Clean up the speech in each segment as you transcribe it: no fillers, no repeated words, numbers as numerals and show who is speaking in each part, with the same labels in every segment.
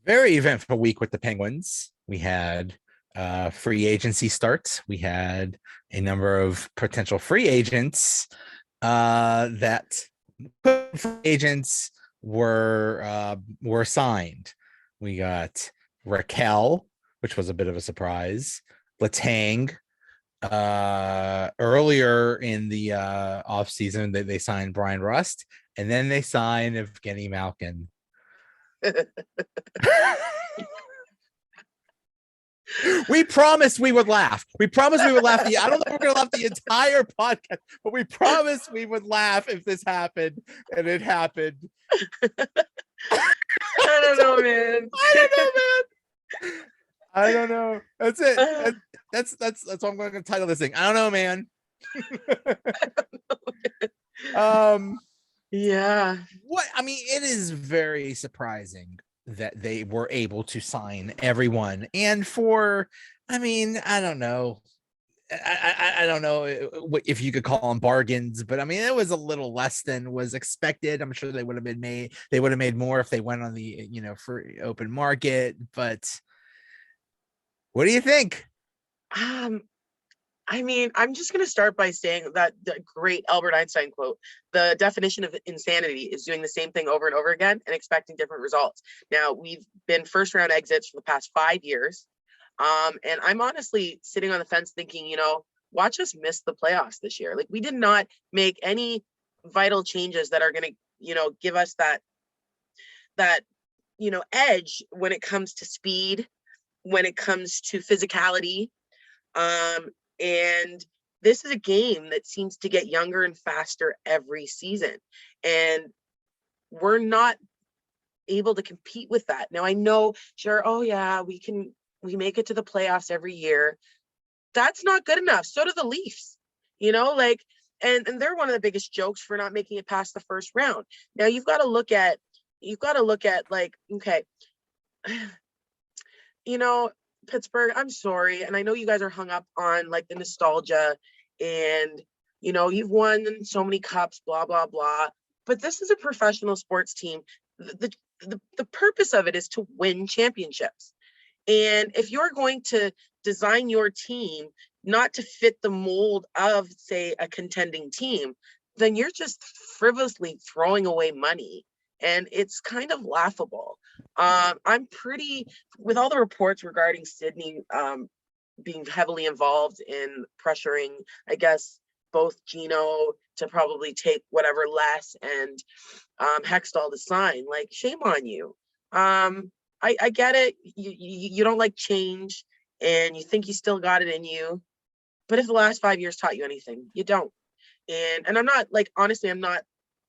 Speaker 1: Very eventful week with the Penguins. We had free agency starts. We had a number of potential free agents that free agents were signed. We got Raquel, which was a bit of a surprise. Letang. Earlier in the offseason, they signed Brian Rust, and then they signed Evgeny Malkin. We promised we would laugh. We promised we would laugh. I don't know if we're going to laugh the entire podcast, but we promised we would laugh if this happened, and it happened.
Speaker 2: I don't know, man.
Speaker 1: I don't know. That's it. That's what I'm going to title this thing. I don't know, man.
Speaker 2: Yeah.
Speaker 1: What I mean, it is very surprising that they were able to sign everyone, and for, I mean, I don't know. I don't know if you could call them bargains, but I mean, it was a little less than was expected. I'm sure they would have made more if they went on the, free open market. But what do you think?
Speaker 2: I mean, I'm just going to start by saying that the great Albert Einstein quote, the definition of insanity is doing the same thing over and over again and expecting different results. Now, we've been first round exits for the past 5 years. And I'm honestly sitting on the fence thinking, watch us miss the playoffs this year. Like, we did not make any vital changes that are going to, give us that edge when it comes to speed, when it comes to physicality. And this is a game that seems to get younger and faster every season. And we're not able to compete with that. Now, I know, sure, oh yeah, we make it to the playoffs every year. That's not good enough. So do the Leafs, and they're one of the biggest jokes for not making it past the first round. Now you've got to look at like, okay, Pittsburgh, I'm sorry. And I know you guys are hung up on like the nostalgia and, you've won so many cups, blah, blah, blah. But this is a professional sports team. The purpose of it is to win championships. And if you're going to design your team not to fit the mold of, say, a contending team, then you're just frivolously throwing away money. And it's kind of laughable. I'm with all the reports regarding Sydney being heavily involved in pressuring, I guess, both Gino to probably take whatever less and Hextall to sign. Like, shame on you. I get it. You don't like change and you think you still got it in you. But if the last 5 years taught you anything, you don't. And I'm not, like, honestly,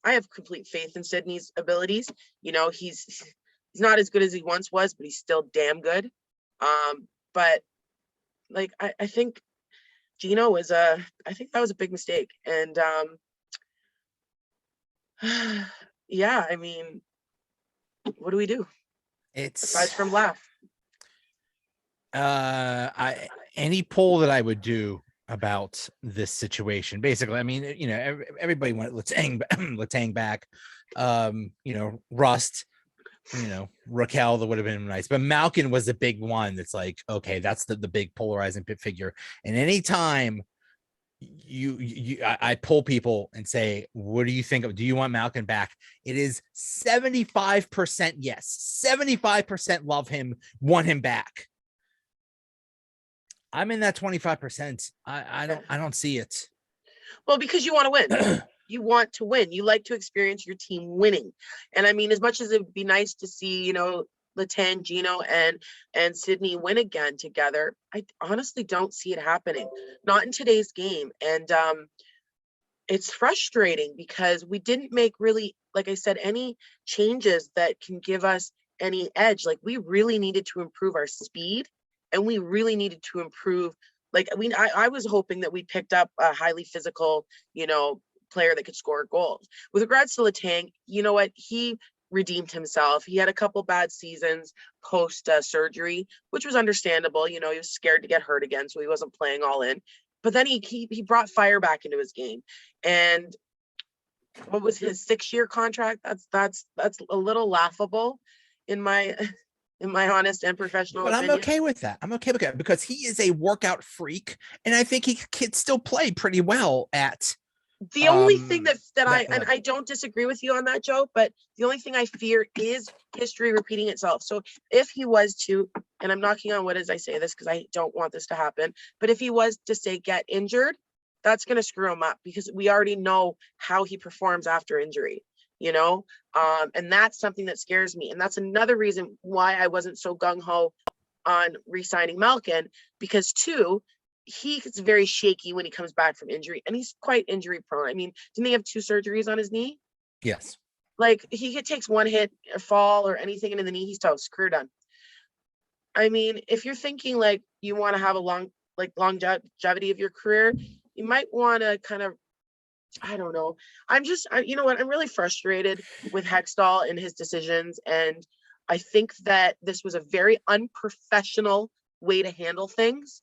Speaker 2: I have complete faith in Sydney's abilities. He's not as good as he once was, but he's still damn good. But like, I think Gino I think that was a big mistake. And yeah, I mean, what do we do? Aside from laugh.
Speaker 1: Any poll that I would do about this situation, basically, I mean, everybody wanted Letang back, Rust, Raquel, that would have been nice, but Malkin was the big one. That's like, okay, that's the big polarizing pit figure. And anytime I pull people and say, what do you think of, do you want Malkin back? It is 75% yes, 75% love him, want him back. I'm in that 25%. I don't see it.
Speaker 2: Well, because you want to win. You want to win. You like to experience your team winning. And I mean, as much as it'd be nice to see, Letang, Gino, and Sydney win again together, I honestly don't see it happening. Not in today's game. And it's frustrating because we didn't make really, like I said, any changes that can give us any edge. Like, we really needed to improve our speed. And we really needed to improve. Like, I was hoping that we picked up a highly physical, player that could score goals. With regards to Letang, you know what? He redeemed himself. He had a couple bad seasons post surgery, which was understandable. He was scared to get hurt again, so he wasn't playing all in. But then he brought fire back into his game. And what was his 6-year contract? That's a little laughable in my in my honest and professional
Speaker 1: But I'm
Speaker 2: opinion.
Speaker 1: okay with that. I'm okay with that because he is a workout freak, and I think he can still play pretty well at
Speaker 2: The only thing that
Speaker 1: that
Speaker 2: and
Speaker 1: level.
Speaker 2: I don't disagree with you on that, Joe, but the only thing I fear is history repeating itself. So if he was to, and I'm knocking on wood as I say this because I don't want this to happen, but if he was to say get injured, that's going to screw him up because we already know how he performs after injury, you know? And that's something that scares me. And that's another reason why I wasn't so gung-ho on re-signing Malkin, because two, he's very shaky when he comes back from injury, and he's quite injury prone. I mean, didn't he have 2 surgeries on his knee?
Speaker 1: Yes.
Speaker 2: Like he takes one hit, a fall or anything into the knee, he's toast, career done. I mean, if you're thinking like you want to have a longevity of your career, you might want to kind of, I don't know. You know what? I'm really frustrated with Hextall and his decisions. And I think that this was a very unprofessional way to handle things.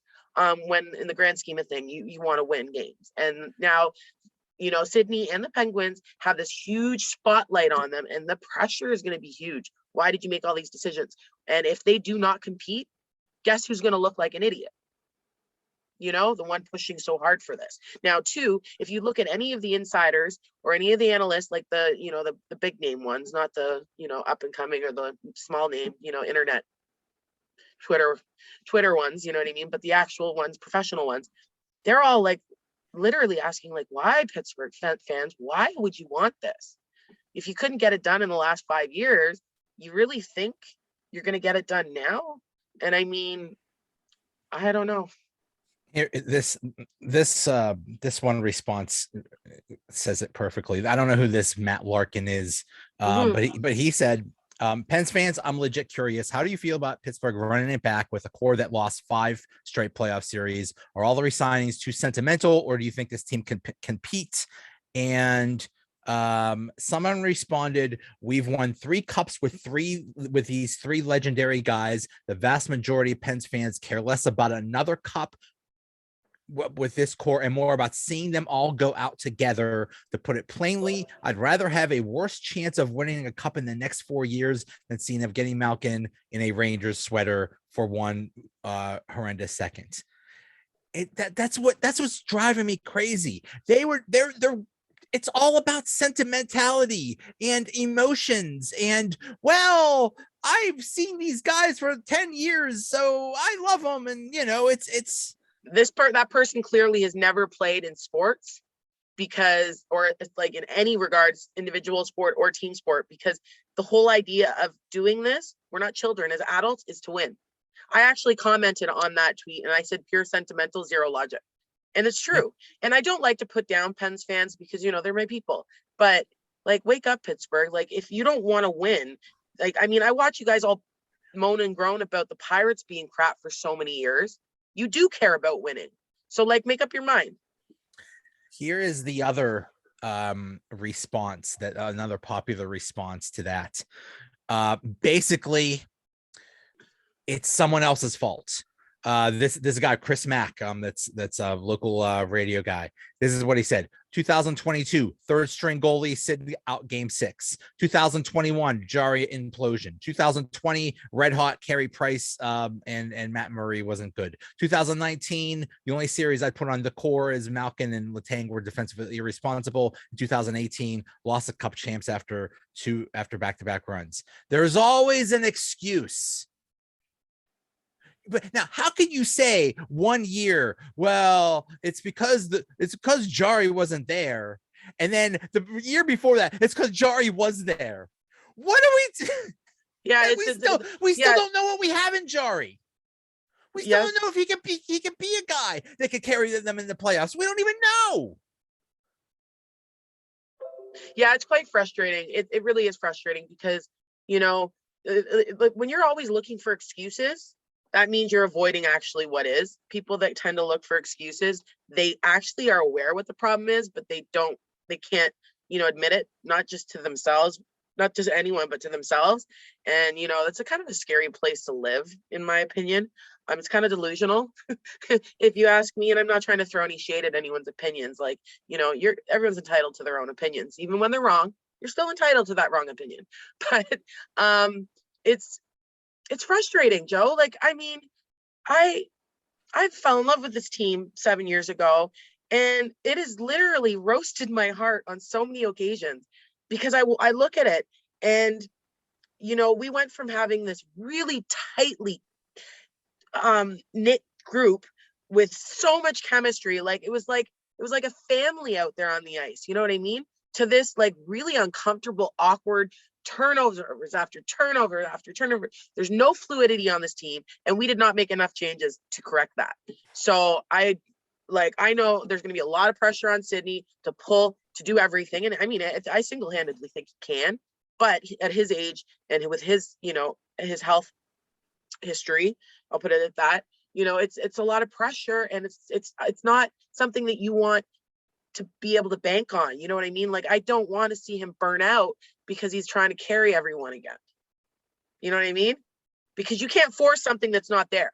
Speaker 2: When in the grand scheme of thing, you want to win games. And now, you know, Sydney and the Penguins have this huge spotlight on them, and the pressure is going to be huge. Why did you make all these decisions? And if they do not compete, guess who's going to look like an idiot? You know, the one pushing so hard for this. Now, two, if you look at any of the insiders or any of the analysts, like the, you know, the big name ones, not the, you know, up and coming or the small name, you know, internet, Twitter ones, you know what I mean? But the actual ones, professional ones, they're all like literally asking, like, why Pittsburgh fans, why would you want this? If you couldn't get it done in the last 5 years, you really think you're going to get it done now? And I mean, I don't know.
Speaker 1: Here, this one response says it perfectly. I don't know who this Matt Larkin is, but he said, Pens fans, I'm legit curious. How do you feel about Pittsburgh running it back with a core that lost 5 straight playoff series? Are all the resignings too sentimental, or do you think this team can compete? And someone responded, we've won 3 cups with these 3 legendary guys. The vast majority of Pens fans care less about another cup with this core and more about seeing them all go out together. To put it plainly, I'd rather have a worse chance of winning a cup in the next 4 years than seeing of getting Malkin in a Rangers sweater for one horrendous second. That's what's driving me crazy. They're it's all about sentimentality and emotions. And, well, I've seen these guys for 10 years, so I love them. And, you know, it's
Speaker 2: that person clearly has never played in sports, because, or it's like in any regards, individual sport or team sport, because the whole idea of doing this, we're not children, as adults, is to win. I actually commented on that tweet and I said pure sentimental, zero logic. And it's true. And I don't like to put down Pens fans because, you know, they're my people, but like, wake up, Pittsburgh. Like, if you don't want to win, like, I mean, I watch you guys all moan and groan about the Pirates being crap for so many years. You do care about winning. So, like, make up your mind.
Speaker 1: Here is the other response, that another popular response to that. Basically, it's someone else's fault. This guy, Chris Mack, that's a local radio guy. This is what he said: 2022 third string goalie Sidney out game 6. 2021 Jarry implosion. 2020 red hot Carey Price and Matt Murray wasn't good. 2019 the only series I put on the core is Malkin and Letang were defensively irresponsible. In 2018 lost the cup champs after back-to-back runs. There's always an excuse. But now, how can you say 1 year, well, it's because Jarry wasn't there, and then the year before that, it's because Jarry was there? What are we?
Speaker 2: Yeah,
Speaker 1: we still don't know what we have in Jarry. We still don't know if he can be a guy that could carry them in the playoffs. We don't even know.
Speaker 2: Yeah, it's quite frustrating. It really is frustrating because, you know, when you're always looking for excuses, that means you're avoiding actually what is. People that tend to look for excuses, they actually are aware what the problem is, but they can't, you know, admit it, not just to themselves, not just anyone, but to themselves. And, you know, that's a kind of a scary place to live, in my opinion. It's kind of delusional, if you ask me, and I'm not trying to throw any shade at anyone's opinions. Like, you know, everyone's entitled to their own opinions, even when they're wrong. You're still entitled to that wrong opinion. But it's it's frustrating, Joe. Like, I mean, I I fell in love with this team 7 years ago, and it has literally roasted my heart on so many occasions because I look at it and we went from having this really tightly knit group with so much chemistry, like it was like a family out there on the ice, you know what I mean, to this like really uncomfortable, awkward turnovers after turnover after turnover. There's no fluidity on this team, and we did not make enough changes to correct that. So I know there's going to be a lot of pressure on Sidney to do everything, and I mean, I single-handedly think he can, but at his age and with his health history, I'll put it at that. It's a lot of pressure, and it's not something that you want to be able to bank on. You know what I mean? Like, I don't want to see him burn out because he's trying to carry everyone again. You know what I mean? Because you can't force something that's not there.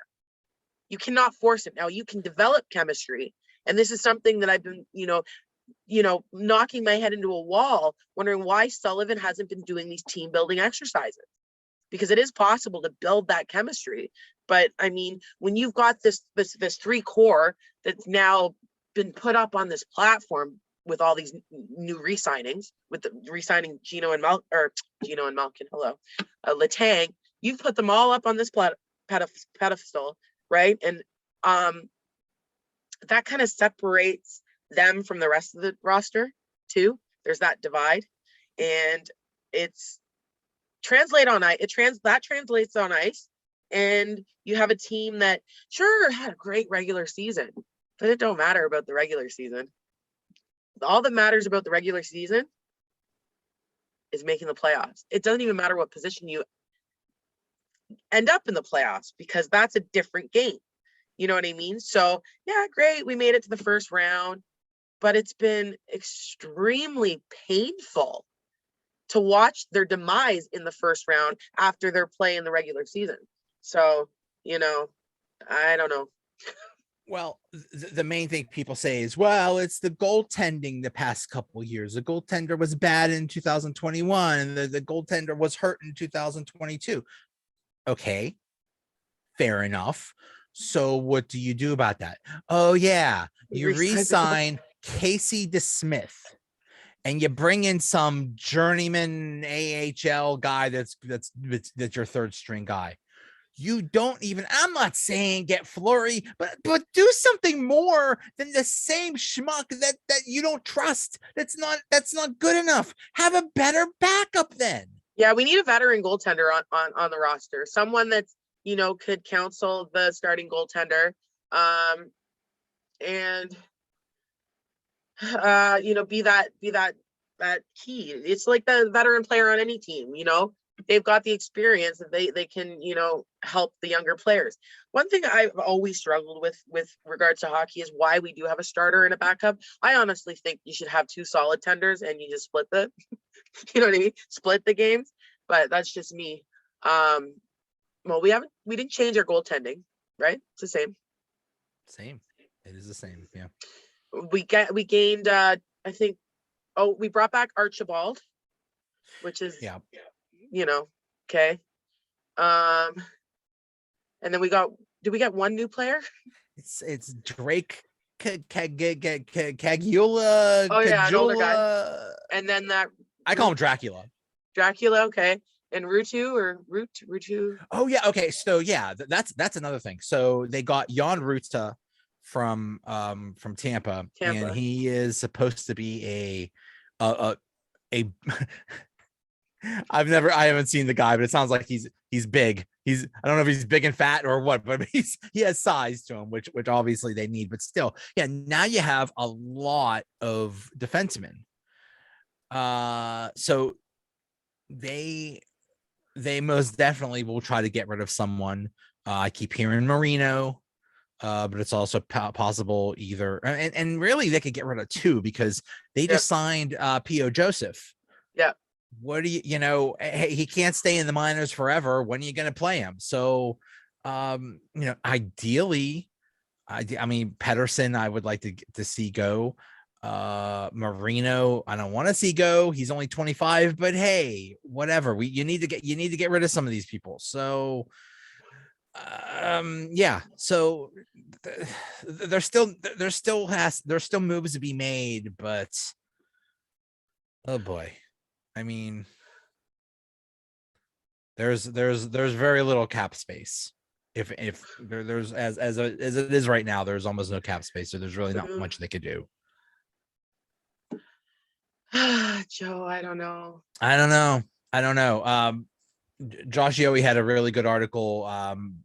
Speaker 2: You cannot force it. Now you can develop chemistry, and this is something that I've been, knocking my head into a wall, wondering why Sullivan hasn't been doing these team building exercises, because it is possible to build that chemistry. But I mean, when you've got this three core that's now been put up on this platform with all these new re-signings, with the re-signing Gino and Malkin, Letang, you've put them all up on this pedestal, right? And that kind of separates them from the rest of the roster too. There's that divide, and it's that translates on ice, and you have a team that sure had a great regular season, but it don't matter about the regular season. All that matters about the regular season is making the playoffs. It doesn't even matter what position you end up in the playoffs, because that's a different game. You know what I mean? So yeah, great, we made it to the first round, but it's been extremely painful to watch their demise in the first round after their play in the regular season. So, I don't know.
Speaker 1: Well, the main thing people say is, well, it's the goaltending the past couple of years. The goaltender was bad in 2021, and the goaltender was hurt in 2022. Okay, fair enough. So what do you do about that? Oh, yeah, you re-sign Casey DeSmith, and you bring in some journeyman AHL guy that's your third string guy. You don't even, I'm not saying get Fleury, but do something more than the same schmuck that you don't trust. That's not good enough. Have a better backup then.
Speaker 2: Yeah, we need a veteran goaltender on the roster. Someone that's, could counsel the starting goaltender, and be that key. It's like the veteran player on any team. They've got the experience that they can help the younger players. One thing I've always struggled with regards to hockey is why we do have a starter and a backup. I honestly think you should have two solid tenders and you just split the you know what I mean, split the games. But that's just me. Well, we didn't change our goaltending, right? It's the same.
Speaker 1: It is the same. Yeah,
Speaker 2: we gained I think we brought back Archibald, which is okay. And then did we get one new player?
Speaker 1: It's Drake Cagula.
Speaker 2: Oh yeah, an older guy. And then that
Speaker 1: I call him Dracula.
Speaker 2: Okay. And Rutu.
Speaker 1: Oh yeah, okay. So yeah, that's another thing. So they got Jan Ruta from Tampa, and he is supposed to be a I haven't seen the guy, but it sounds like he's big. I don't know if he's big and fat or what, but he has size to him, which obviously they need. But still, yeah. Now you have a lot of defensemen. So they most definitely will try to get rid of someone. I keep hearing Marino, but it's also possible either, and really they could get rid of two, because they just signed P.O. Joseph.
Speaker 2: Yeah.
Speaker 1: What do hey, he can't stay in the minors forever. When are you going to play him? So, ideally, I mean, Pedersen, I would like to see go. Marino, I don't want to see go. He's only 25, but hey, whatever. You need to get rid of some of these people. So yeah. So there's still moves to be made, but oh boy. I mean, there's very little cap space. If there's as it is right now, there's almost no cap space, so there's really not much they could do.
Speaker 2: Joe, I don't know.
Speaker 1: Josh Yohe had a really good article.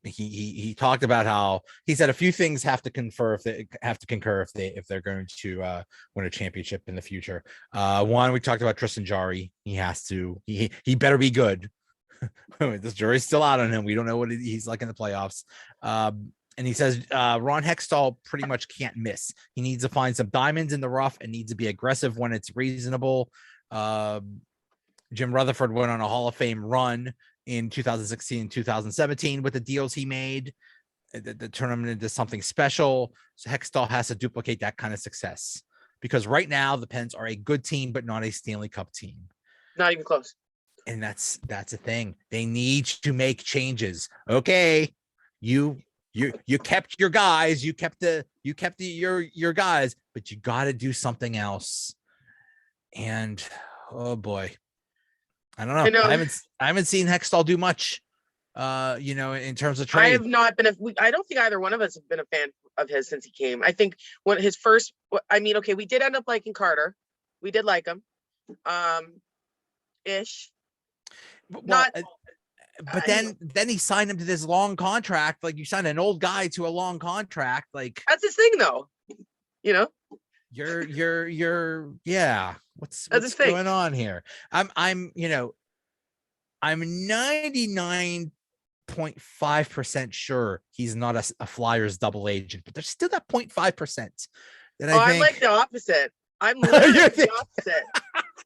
Speaker 1: He talked about how he said a few things have to concur if they're going to win a championship in the future. One, we talked about Tristan Jarry. He better be good. This jury's still out on him. We don't know what he's like in the playoffs. And he says Ron Hextall pretty much can't miss. He needs to find some diamonds in the rough and needs to be aggressive when it's reasonable. Jim Rutherford went on a Hall of Fame run in 2016 and 2017 with the deals he made that turn him into something special. So Hextall has to duplicate that kind of success because right now the Pens are a good team, but not a Stanley Cup team.
Speaker 2: Not even close.
Speaker 1: And that's a thing. They need to make changes. Okay, you kept your guys, you kept your guys, but you got to do something else. And oh boy, I don't know. I haven't seen Hextall do much. In terms of trade.
Speaker 2: I have not been. I don't think either one of us have been a fan of his since he came. I think when his first. I mean, okay, we did end up liking Carter. We did like him, ish.
Speaker 1: But then he signed him to this long contract. Like you signed an old guy to a long contract. Like
Speaker 2: that's his thing, though. You're
Speaker 1: yeah. What's going on here? I'm 99.5% sure he's not a Flyers double agent, but there's still that 0.5% that I think.
Speaker 2: I'm like the opposite. I'm literally the opposite.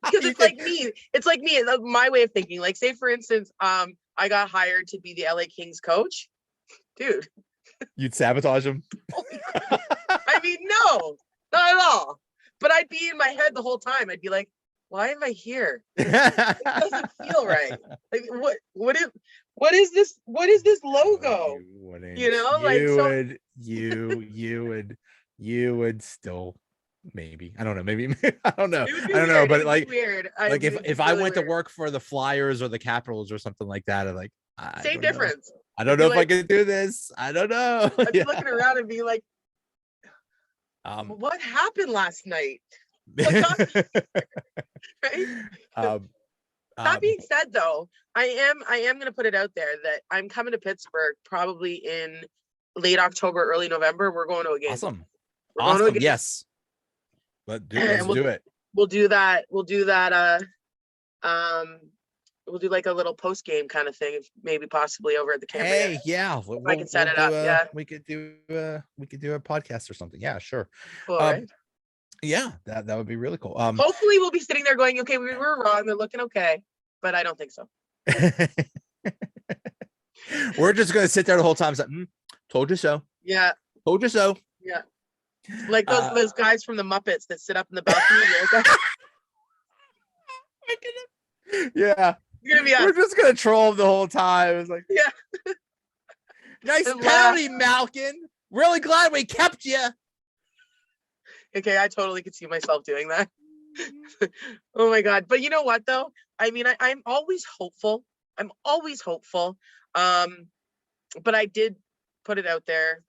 Speaker 2: Because it's like me. It's like me. It's my way of thinking. Like, say for instance, I got hired to be the LA Kings coach. Dude.
Speaker 1: You'd sabotage him?
Speaker 2: I mean, no, not at all. But I'd be in my head the whole time. I'd be like, why am I here? It doesn't feel right. Like what is this logo?
Speaker 1: You would still maybe. I don't know. Maybe I don't know. I don't know. But like
Speaker 2: weird.
Speaker 1: Like if I went to work for the Flyers or the Capitals or something like that,
Speaker 2: same difference.
Speaker 1: I don't know if I could do this. I don't know.
Speaker 2: I'd be looking around and be like, what happened last night? Right? That being said, though, I am going to put it out there that I'm coming to Pittsburgh probably in late October, early November. We're going to a game.
Speaker 1: Awesome. Yes. Let's do it.
Speaker 2: We'll do that. We'll do like a little post game kind of thing, maybe possibly over at the camera.
Speaker 1: Hey, yeah,
Speaker 2: I can set it up. Yeah,
Speaker 1: we could do a podcast or something. Yeah, sure.
Speaker 2: Cool, right?
Speaker 1: Yeah, that would be really cool.
Speaker 2: Hopefully, we'll be sitting there going, "Okay, we were wrong. They're looking okay," but I don't think so.
Speaker 1: We're just gonna sit there the whole time. Like, told you so.
Speaker 2: Yeah.
Speaker 1: Told you so.
Speaker 2: Yeah. Like those guys from the Muppets that sit up in the balcony.
Speaker 1: Yeah. We're just gonna troll the whole time. It's like,
Speaker 2: yeah.
Speaker 1: Nice penalty, Malkin. Really glad we kept you.
Speaker 2: Okay, I totally could see myself doing that. Oh my God. But you know what though? I mean, I'm always hopeful. But I did put it out there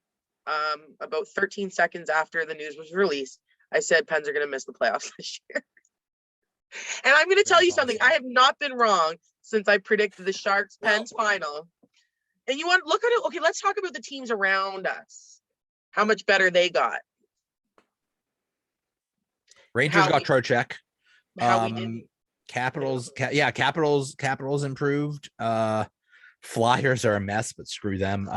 Speaker 2: about 13 seconds after the news was released. I said Pens are going to miss the playoffs this year. And I'm going to tell you something. I have not been wrong since I predicted the Sharks Pens final. And you want to look at it. Okay, let's talk about the teams around us. How much better they got.
Speaker 1: Rangers got Trocheck. Capitals improved. Flyers are a mess, but screw them.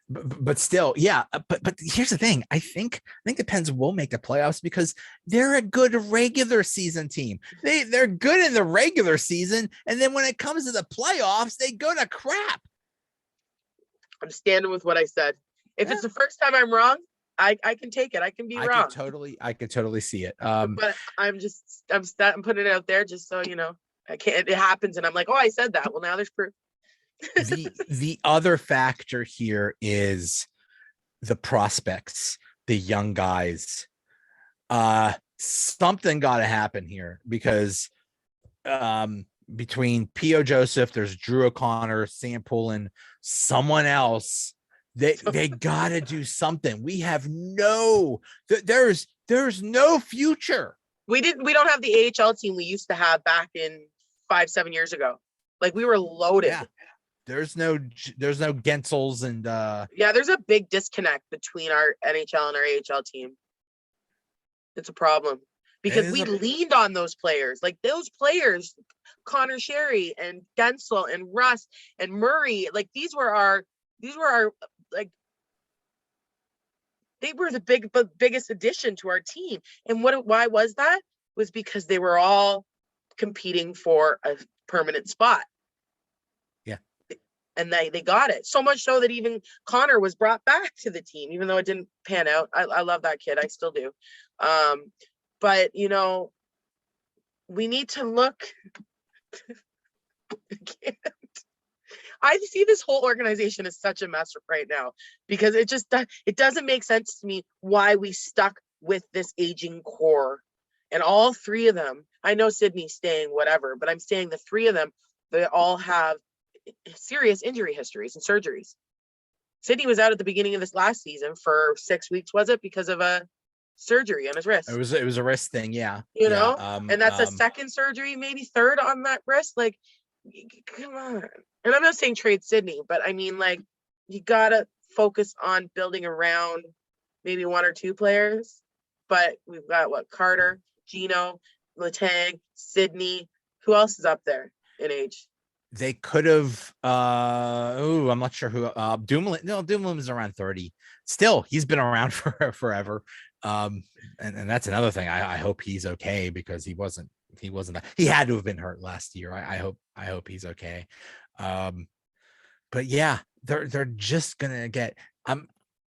Speaker 1: But still, yeah. But here's the thing. I think the Pens will make the playoffs because they're a good regular season team. They're good in the regular season, and then when it comes to the playoffs, they go to crap.
Speaker 2: I'm standing with what I said. If it's the first time I'm wrong, I can take it. I can be wrong.
Speaker 1: I could totally see it.
Speaker 2: But I'm putting it out there just so you know. I can't. It happens, and I'm like, oh, I said that. Well, now there's proof.
Speaker 1: The other factor here is the prospects, the young guys. Something got to happen here because between P.O. Joseph, there's Drew O'Connor, Sam Poulin, someone else. They got to do something. We have there's no future.
Speaker 2: We don't have the AHL team we used to have back in 5-7 years ago. Like we were loaded.
Speaker 1: Yeah. There's no Gensels and
Speaker 2: yeah, there's a big disconnect between our NHL and our AHL team. It's a problem because we leaned on those players. Like those players, Connor Sherry and Gensel and Russ and Murray, like these were our like they were the biggest addition to our team. And why was that? Was because they were all competing for a permanent spot.
Speaker 1: Yeah.
Speaker 2: And they got it. So much so that even Connor was brought back to the team, even though it didn't pan out. I love that kid. I still do. But you know, we need to look. I see this whole organization as such a mess right now because it doesn't make sense to me why we stuck with this aging core. And all three of them, I know Sydney's staying, whatever, but I'm saying the three of them, they all have serious injury histories and surgeries. Sydney was out at the beginning of this last season for 6 weeks, was it? Because of a surgery on his wrist.
Speaker 1: It was a wrist thing, yeah.
Speaker 2: You know, and that's a second surgery, maybe third on that wrist. Like, come on. And I'm not saying trade Sydney, but I mean, like, you gotta focus on building around maybe one or two players. But we've got Carter, Gino, Letang, Sydney. Who else is up there in age?
Speaker 1: They could have I'm not sure who Dumoulin. No, Dumoulin is around 30. Still, he's been around for forever. And that's another thing. I hope he's okay because he wasn't he had to have been hurt last year. I hope he's okay. But yeah, they're just gonna get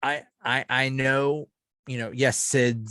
Speaker 1: I know, you know, yes, Sid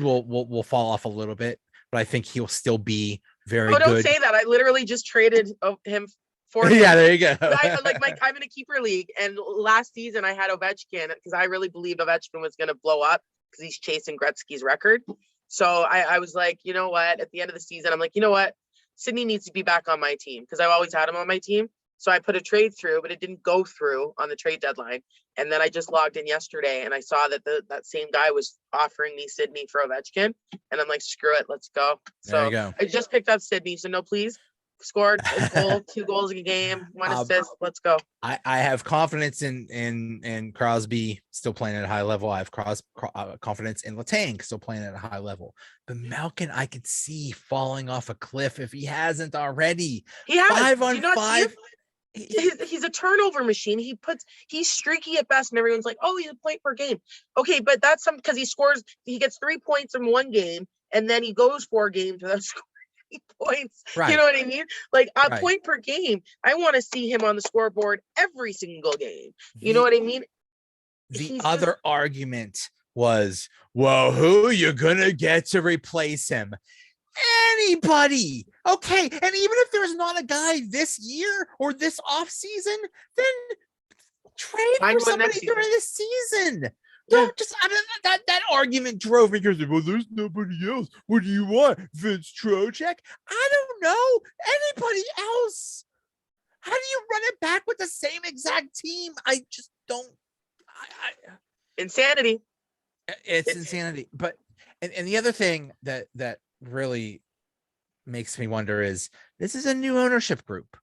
Speaker 1: will fall off a little bit, but I think he'll still be very good.
Speaker 2: Don't say that. I literally just traded him for him.
Speaker 1: Yeah, there you go.
Speaker 2: I'm in a keeper league, and last season I had Ovechkin because I really believed Ovechkin was going to blow up because he's chasing Gretzky's record. So I was like, you know what? At the end of the season, I'm like, you know what? Sydney needs to be back on my team because I've always had him on my team. So I put a trade through, but it didn't go through on the trade deadline. And then I just logged in yesterday and I saw that that same guy was offering me Sydney for Ovechkin. And I'm like, screw it, let's go. So I just picked up Sydney. So no, please. Scored a goal, 2 goals a game, 1 assist. Let's go.
Speaker 1: I have confidence in Crosby still playing at a high level. I have confidence in Letang still playing at a high level. But Malkin, I could see falling off a cliff if he hasn't already.
Speaker 2: He has
Speaker 1: 5 on 5.
Speaker 2: He's a turnover machine. He's streaky at best, and everyone's like, "Oh, he's a point per game." Okay, but that's because he gets 3 points in one game, and then he goes 4 games without scoring any points. Right. You know what I mean? Like a point per game. I want to see him on the scoreboard every single game. You know what I mean?
Speaker 1: The other argument was, well, who are you gonna get to replace him? Anybody. Okay, and even if there's not a guy this year or this off season, then trade for somebody during the season. Don't just that argument drove me because, well, there's nobody else. What do you want, Vince Trocheck? I don't know anybody else. How do you run it back with the same exact team? I just don't.
Speaker 2: Insanity.
Speaker 1: It's insanity. But and the other thing that really makes me wonder is this is a new ownership group.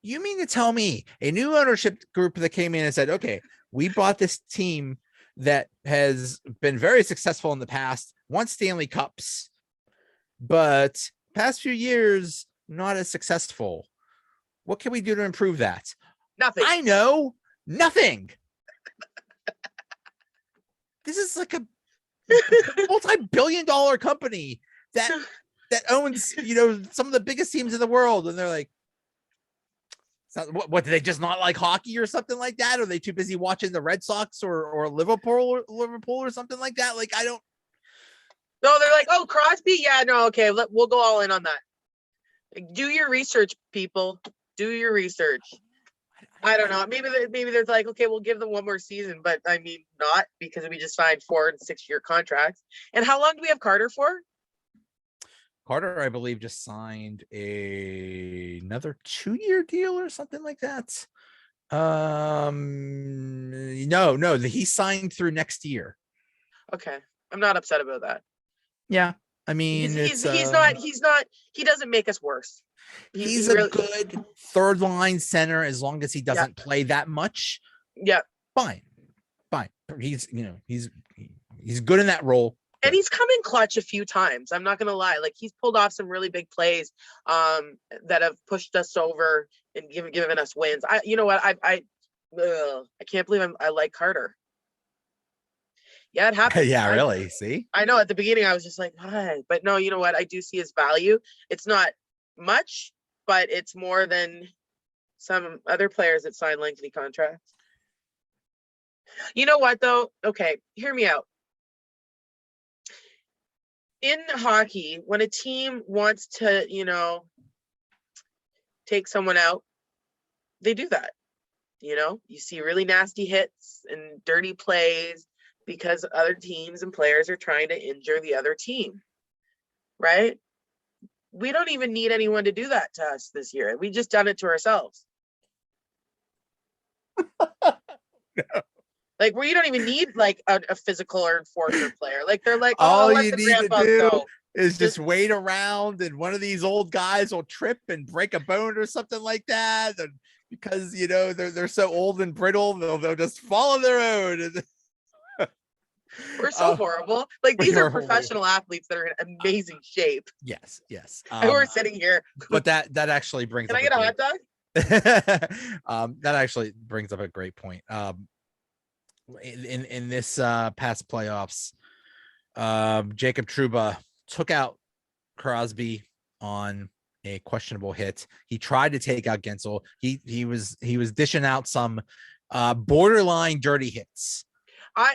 Speaker 1: You mean to tell me a new ownership group that came in and said, okay, we bought this team that has been very successful in the past, won Stanley Cups, but past few years not as successful. What can we do to improve that?
Speaker 2: Nothing.
Speaker 1: I know nothing. This is like a multi-billion-dollar company that owns, you know, some of the biggest teams in the world, and they're like, So what do they just not like hockey or something like that? Are they too busy watching the Red Sox or Liverpool or something like that? Like, I don't.
Speaker 2: No, they're like, oh, Crosby. Yeah, no, okay, we'll go all in on that. Do your research, people. Do your research. I don't know. Maybe there's like, okay, we'll give them one more season, but I mean, not, because we just signed 4 and 6 year contracts. And how long do we have Carter for?
Speaker 1: Carter, I believe, just signed another 2-year deal or something like that. No, he signed through next year.
Speaker 2: Okay, I'm not upset about that.
Speaker 1: Yeah, I mean,
Speaker 2: he's not he doesn't make us worse.
Speaker 1: He's a good third line center as long as he doesn't play that much.
Speaker 2: Yeah,
Speaker 1: fine. He's he's good in that role. Good.
Speaker 2: And he's come in clutch a few times. I'm not gonna lie. Like, he's pulled off some really big plays that have pushed us over and given us wins. You know what? I can't believe I like Carter. Yeah, it happens.
Speaker 1: Yeah, really. See,
Speaker 2: I know at the beginning I was just like, why? But no, you know what? I do see his value. It's not much, but it's more than some other players that sign lengthy contracts. You know what, though? Okay, hear me out. In hockey, when a team wants to, take someone out, they do that. You see really nasty hits and dirty plays because other teams and players are trying to injure the other team, right? We don't even need anyone to do that to us this year. We just done it to ourselves.
Speaker 1: No.
Speaker 2: Like, where you don't even need like a physical or enforcer player. Like, they're like,
Speaker 1: all
Speaker 2: let
Speaker 1: you
Speaker 2: the
Speaker 1: need to
Speaker 2: grandpas
Speaker 1: do
Speaker 2: go.
Speaker 1: is just wait around, and one of these old guys will trip and break a bone or something like that. And because they're so old and brittle, they'll just fall on their own.
Speaker 2: We're so horrible. Like, these are professional athletes that are in amazing shape.
Speaker 1: Yes.
Speaker 2: And we're sitting here.
Speaker 1: But that actually brings
Speaker 2: Can
Speaker 1: up
Speaker 2: I get a hot dog?
Speaker 1: That actually brings up a great point. In this past playoffs, Jacob Trouba took out Crosby on a questionable hit. He tried to take out Gensel. He was dishing out some borderline dirty hits.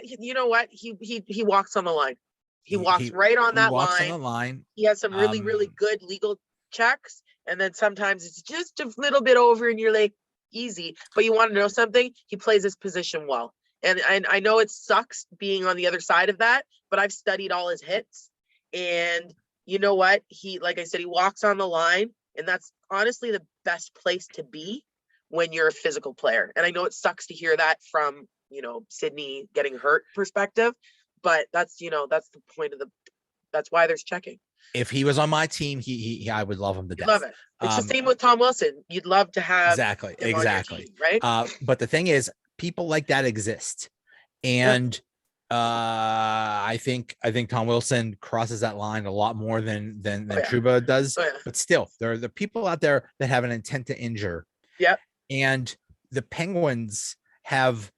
Speaker 2: You know what? He walks on the line. He walks right on that line.
Speaker 1: On the line.
Speaker 2: He has some really, really good legal checks. And then sometimes it's just a little bit over and you're like, easy. But you want to know something? He plays his position well. And I know it sucks being on the other side of that, but I've studied all his hits. And you know what? Like I said, he walks on the line. And that's honestly the best place to be when you're a physical player. And I know it sucks to hear that from, Sydney getting hurt perspective, but that's the point that's why there's checking.
Speaker 1: If he was on my team, I would love him to death.
Speaker 2: Love it. It's the same with Tom Wilson. You'd love to have
Speaker 1: exactly,
Speaker 2: team, right?
Speaker 1: But the thing is, people like that exist, and I think Tom Wilson crosses that line a lot more than Trouba does. But still, there are the people out there that have an intent to injure.
Speaker 2: Yep.
Speaker 1: And the Penguins have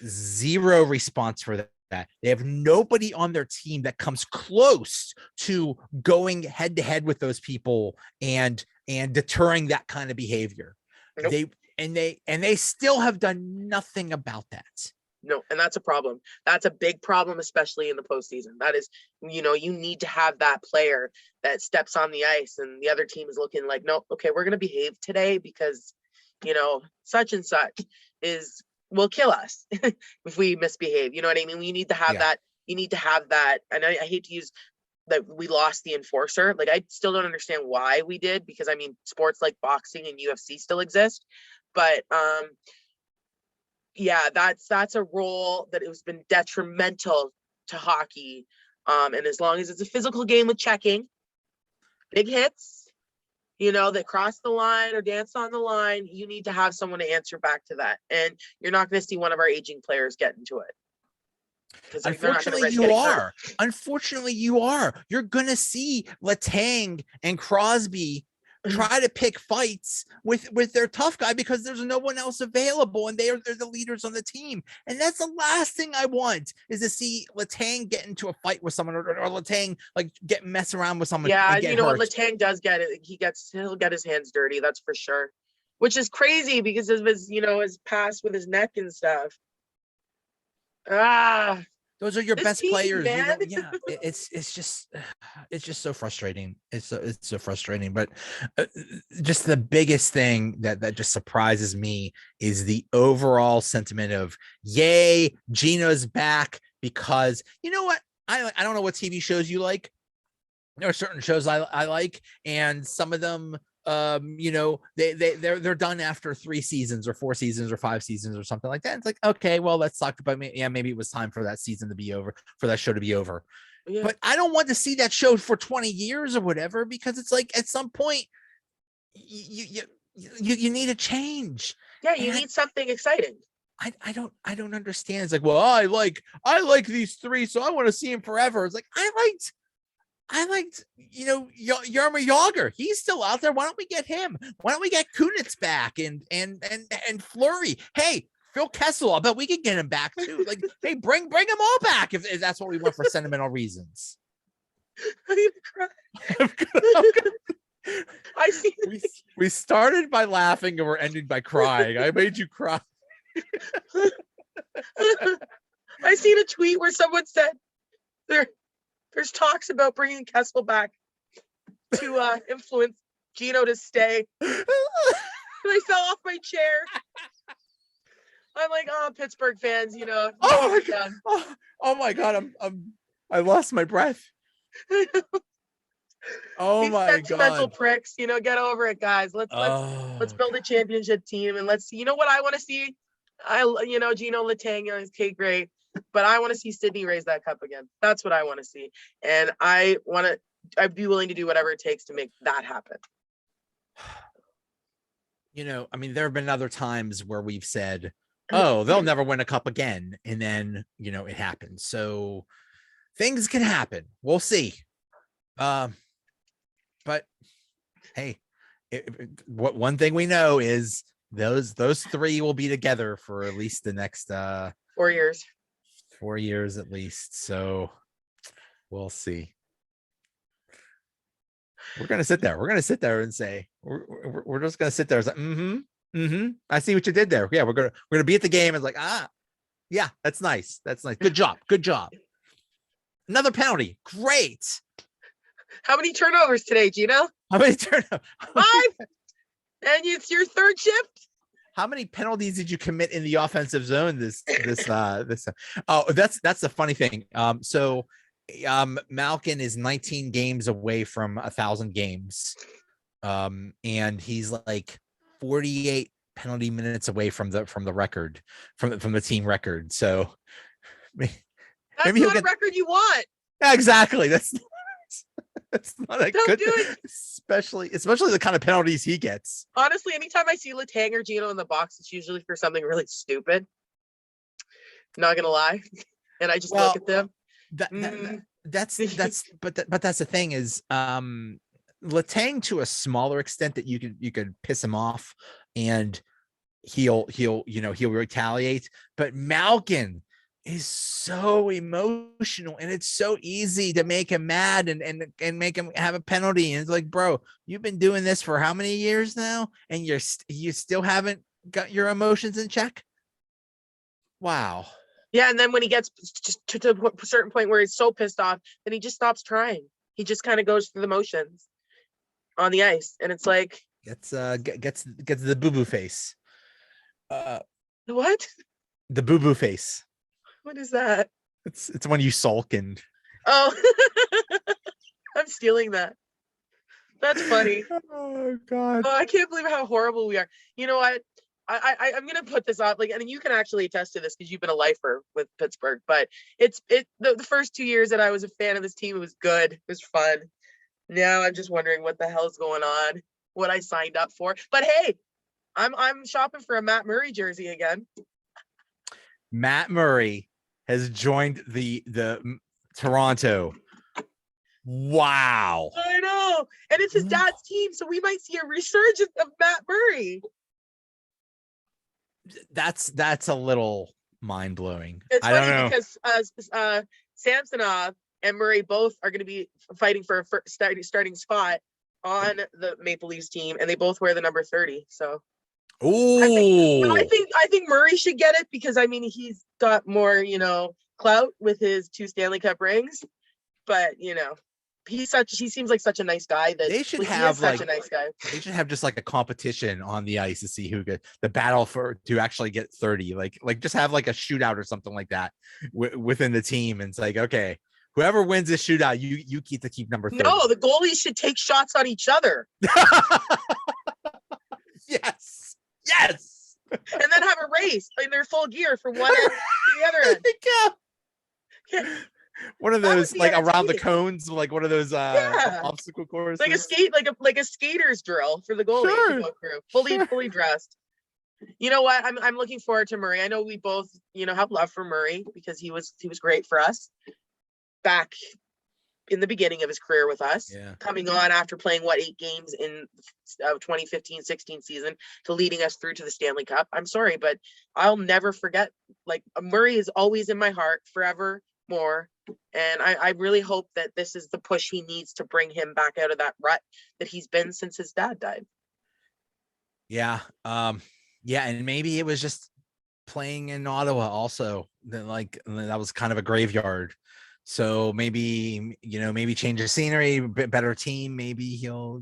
Speaker 1: zero response for that. They have nobody on their team that comes close to going head to head with those people and deterring that kind of behavior. Nope. They still have done nothing about that.
Speaker 2: No, and that's a problem. That's a big problem, especially in the postseason. That is, you need to have that player that steps on the ice and the other team is looking like, no, okay, we're going to behave today because, such and such will kill us if we misbehave. You know what I mean? You need to have that. You need to have that. And I hate to use that we lost the enforcer. Like, I still don't understand why we did, because I mean, sports like boxing and UFC still exist. But that's a role that has been detrimental to hockey. And as long as it's a physical game with checking, big hits, that cross the line or dance on the line, you need to have someone to answer back to that. And you're not going to see one of our aging players get into it.
Speaker 1: Unfortunately, you are. You're going to see Letang and Crosby try to pick fights with their tough guy because there's no one else available, and they're the leaders on the team. And that's the last thing I want, is to see Letang get into a fight with someone, or Letang mess around with someone.
Speaker 2: Yeah, what Letang does get it. He'll get his hands dirty. That's for sure. which is crazy because of his, his past with his neck and stuff. Ah,
Speaker 1: Those are your
Speaker 2: this
Speaker 1: best
Speaker 2: team,
Speaker 1: players,
Speaker 2: man.
Speaker 1: Yeah, it's just it's just so frustrating. It's so frustrating. But just the biggest thing that just surprises me is the overall sentiment of yay, Gino's back, because you know what? I don't know what TV shows you like. There are certain shows I like, and some of them they're done after 3 seasons or 4 seasons or 5 seasons or something like that. It's like, okay, well, that sucked, but maybe it was time for that season to be over, for that show to be over.
Speaker 2: Yeah.
Speaker 1: But I don't want to see that show for 20 years or whatever, because it's like at some point you need a change.
Speaker 2: Yeah, you need something exciting.
Speaker 1: I don't understand. It's like, well, I like these 3, so I want to see him forever. It's like, I liked, Yarmer Yager. He's still out there. Why don't we get him? Why don't we get Kunitz back and Fleury? Hey, Phil Kessel, I bet we could get him back too. Like, hey, bring them all back if that's what we want for sentimental reasons.
Speaker 2: I'm gonna cry. I see.
Speaker 1: We started by laughing and we're ending by crying. I made you cry.
Speaker 2: I seen a tweet where someone said there's talks about bringing Kessel back to influence Gino to stay. I fell off my chair. I'm like, oh, Pittsburgh fans,
Speaker 1: Oh my God, I lost my breath. Oh
Speaker 2: these
Speaker 1: my
Speaker 2: sentimental
Speaker 1: God.
Speaker 2: pricks, get over it, guys. Let's build a championship team, and let's see. You know what I want to see? Gino Letang is great, but I want to see Sydney raise that cup again. That's what I want to see, and I'd be willing to do whatever it takes to make that happen.
Speaker 1: I mean, there have been other times where we've said, oh, they'll never win a cup again, and then it happens. So things can happen. We'll see. But hey, one thing we know is those 3 will be together for at least the next
Speaker 2: 4 years.
Speaker 1: 4 years at least. So we'll see. We're gonna sit there. We're gonna sit there and say we're just gonna sit there. It's like, I see what you did there. Yeah, we're gonna be at the game. It's like, yeah, that's nice. That's nice. Good job. Good job. Another penalty. Great.
Speaker 2: How many turnovers today, Gino?
Speaker 1: How many turnovers?
Speaker 2: 5. And it's your 3rd shift.
Speaker 1: How many penalties did you commit in the offensive zone this? Oh, that's the funny thing. So Malkin is 19 games away from 1,000 games. And he's like 48 penalty minutes away from the record, from the team record. So
Speaker 2: that's not a record you want.
Speaker 1: Exactly. That's not a good thing, especially the kind of penalties he gets.
Speaker 2: Honestly, anytime I see Letang or Gino in the box, it's usually for something really stupid. Not gonna lie, and I just look at them.
Speaker 1: That's the thing is, Letang, to a smaller extent, that you could piss him off and he'll retaliate, but Malkin is so emotional, and it's so easy to make him mad and make him have a penalty. And it's like, bro, you've been doing this for how many years now, and you still haven't got your emotions in check? Wow.
Speaker 2: Yeah, and then when he gets just to a certain point where he's so pissed off, then he just stops trying. He just kind of goes through the motions on the ice, and it's like
Speaker 1: gets the boo-boo face.
Speaker 2: What?
Speaker 1: The boo-boo face.
Speaker 2: What is that?
Speaker 1: It's when you sulk and.
Speaker 2: Oh, I'm stealing that. That's funny.
Speaker 1: Oh God.
Speaker 2: Oh, I can't believe how horrible we are. You know what? I'm gonna put this off, and you can actually attest to this because you've been a lifer with Pittsburgh. But the first 2 years that I was a fan of this team, it was good, it was fun. Now I'm just wondering what the hell's going on, what I signed up for. But hey, I'm shopping for a Matt Murray jersey again.
Speaker 1: Matt Murray has joined the Toronto. Wow.
Speaker 2: I know, and it's his dad's team, so we might see a resurgence of Matt Murray.
Speaker 1: That's a little mind-blowing.
Speaker 2: It's
Speaker 1: I don't
Speaker 2: funny
Speaker 1: know,
Speaker 2: because Samsonov and Murray both are going to be fighting for a starting spot on the Maple Leafs team, and they both wear the number 30. So I think,
Speaker 1: Oh,
Speaker 2: I think Murray should get it because I mean he's got more, clout with his 2 Stanley Cup rings. But he seems like such a nice guy that
Speaker 1: they should
Speaker 2: he is
Speaker 1: have
Speaker 2: such
Speaker 1: like
Speaker 2: a nice guy.
Speaker 1: they should have just like a competition on the ice to see who get the battle for to actually get 30. Like just have like a shootout or something like that within the team. And it's like, okay, whoever wins this shootout, you keep to keep number 30.
Speaker 2: No, the goalies should take shots on each other.
Speaker 1: Yes. Yes.
Speaker 2: And then have a race in their full gear from one end to the other end.
Speaker 1: Yeah. One of those like around the cones, like one of those obstacle courses.
Speaker 2: Like a skater's drill for the goalie to go through, fully dressed. You know what? I'm looking forward to Murray. I know we both, have love for Murray because he was great for us back in the beginning of his career with us, coming on after playing 8 games in 2015-16 season to leading us through to the Stanley Cup. I'm sorry, but I'll never forget. Like Murray is always in my heart forever more. And I really hope that this is the push he needs to bring him back out of that rut that he's been since his dad died.
Speaker 1: Yeah. Yeah. And maybe it was just playing in Ottawa also. That was kind of a graveyard. So maybe, maybe change the scenery, a bit better team. Maybe he'll,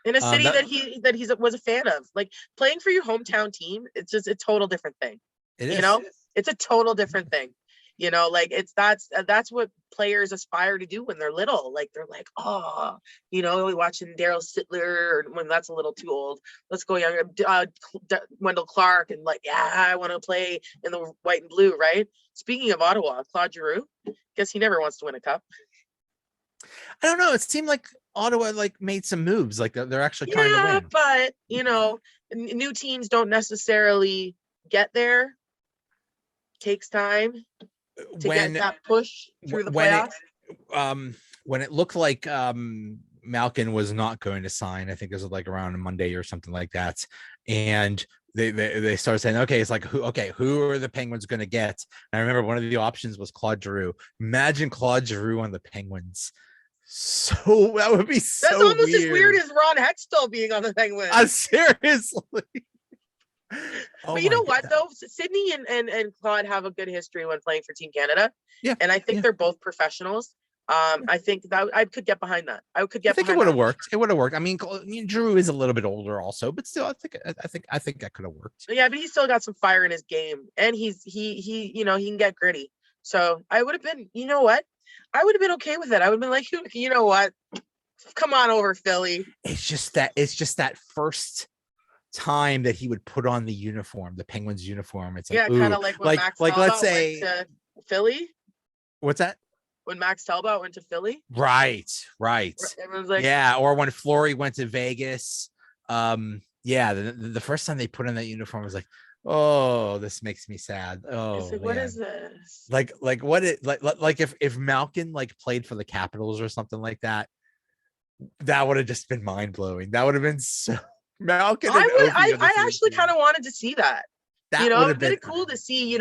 Speaker 2: in a city that he was a fan of. Like playing for your hometown team, it's just a total different thing. It's a total different thing. That's what players aspire to do when they're little. Like they're like, oh, watching Daryl Sittler, or when that's a little too old. Let's go younger. Wendell Clark, and like, yeah, I want to play in the white and blue, right? Speaking of Ottawa, Claude Giroux, guess he never wants to win a cup.
Speaker 1: I don't know. It seemed like Ottawa made some moves. Like they're actually trying to win.
Speaker 2: But new teams don't necessarily get there. Takes time to get that push through the playoffs.
Speaker 1: When it looked like Malkin was not going to sign, I think it was like around a Monday or something like that, and they started saying, okay, it's like who are the Penguins going to get? And I remember one of the options was Claude Giroux. Imagine Claude Giroux on the Penguins. So that would be so. That's
Speaker 2: almost as weird as Ron Hextall being on the Penguins.
Speaker 1: Seriously.
Speaker 2: But you know what though, Sydney and Claude have a good history when playing for Team Canada.
Speaker 1: Yeah,
Speaker 2: and I think they're both professionals. I think that I could get behind that. I think
Speaker 1: it would have worked. It would have worked. I mean, Drew is a little bit older also, but still, I think that could have worked.
Speaker 2: Yeah, but he's still got some fire in his game, and he can get gritty. So I would have been, I would have been okay with it. I would have been like, you know what, come on over, Philly.
Speaker 1: It's just that first time that he would put on the uniform, the Penguins uniform. It's like,
Speaker 2: kind of like when Max Talbot
Speaker 1: let's say
Speaker 2: went to Philly.
Speaker 1: What's that?
Speaker 2: When Max Talbot went to Philly.
Speaker 1: Right.
Speaker 2: Everyone's like,
Speaker 1: or when Fleury went to Vegas. The first time they put on that uniform was like, oh, this makes me sad. Oh,
Speaker 2: like, what is this?
Speaker 1: Like if Malkin played for the Capitals or something like that, that would have just been mind blowing. That would have been so. Malkin.
Speaker 2: I actually kind of wanted to see that.
Speaker 1: That would have
Speaker 2: been cool to see.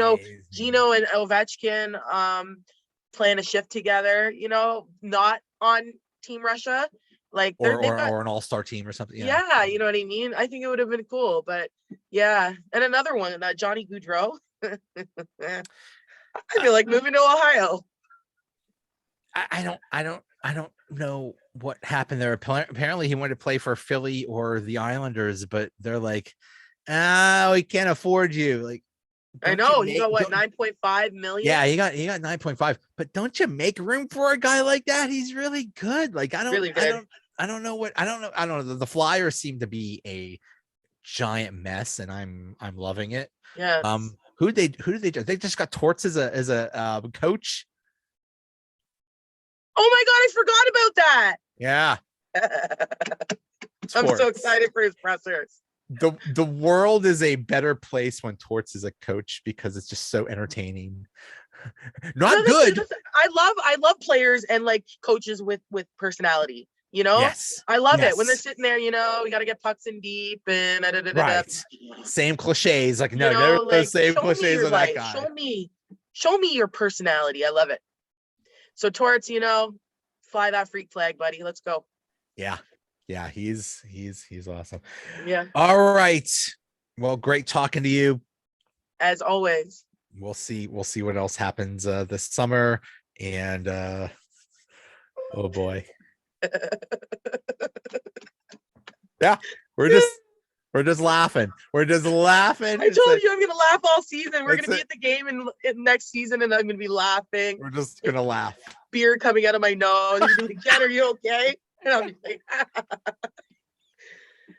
Speaker 2: Gino and Ovechkin playing a shift together. Not on Team Russia, like
Speaker 1: or an all-star team or something.
Speaker 2: Yeah, you know what I mean. I think it would have been cool, but yeah. And another one, Johnny Gaudreau. I feel like moving to Ohio.
Speaker 1: I don't know what happened there. Apparently he wanted to play for Philly or the Islanders, but they're like, we can't afford you. Like,
Speaker 2: I know he got what, 9.5 million.
Speaker 1: Yeah, he got 9.5. But don't you make room for a guy like that? He's really good. Like I don't know. The Flyers seem to be a giant mess, and I'm loving it.
Speaker 2: Yeah.
Speaker 1: Who did they just got Torts as a coach?
Speaker 2: Oh my God, I forgot about that.
Speaker 1: Yeah.
Speaker 2: I'm so excited for his pressers.
Speaker 1: The world is a better place when Torts is a coach because it's just so entertaining. Not good.
Speaker 2: I love players and coaches with personality.
Speaker 1: Yes.
Speaker 2: I love it when they're sitting there. We got to get pucks in deep and
Speaker 1: right. Same cliches. Those same cliches on that guy.
Speaker 2: Show me your personality. I love it. So Torts, fly that freak flag, buddy. Let's go.
Speaker 1: Yeah. Yeah, he's awesome.
Speaker 2: Yeah.
Speaker 1: All right. Well, great talking to you.
Speaker 2: As always.
Speaker 1: We'll see what else happens this summer. And oh boy. Yeah, we're just laughing. We're just laughing.
Speaker 2: I told you I'm gonna laugh all season. We're gonna be
Speaker 1: it.
Speaker 2: at the game in next season, and I'm gonna be laughing.
Speaker 1: We're just gonna laugh.
Speaker 2: Beer coming out of my nose. You're gonna be like, Jen, are you okay? And I'll be like,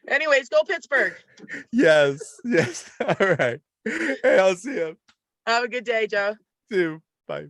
Speaker 2: anyways, go Pittsburgh.
Speaker 1: Yes. All right. Hey, I'll see you.
Speaker 2: Have a good day, Joe.
Speaker 1: See you. Bye.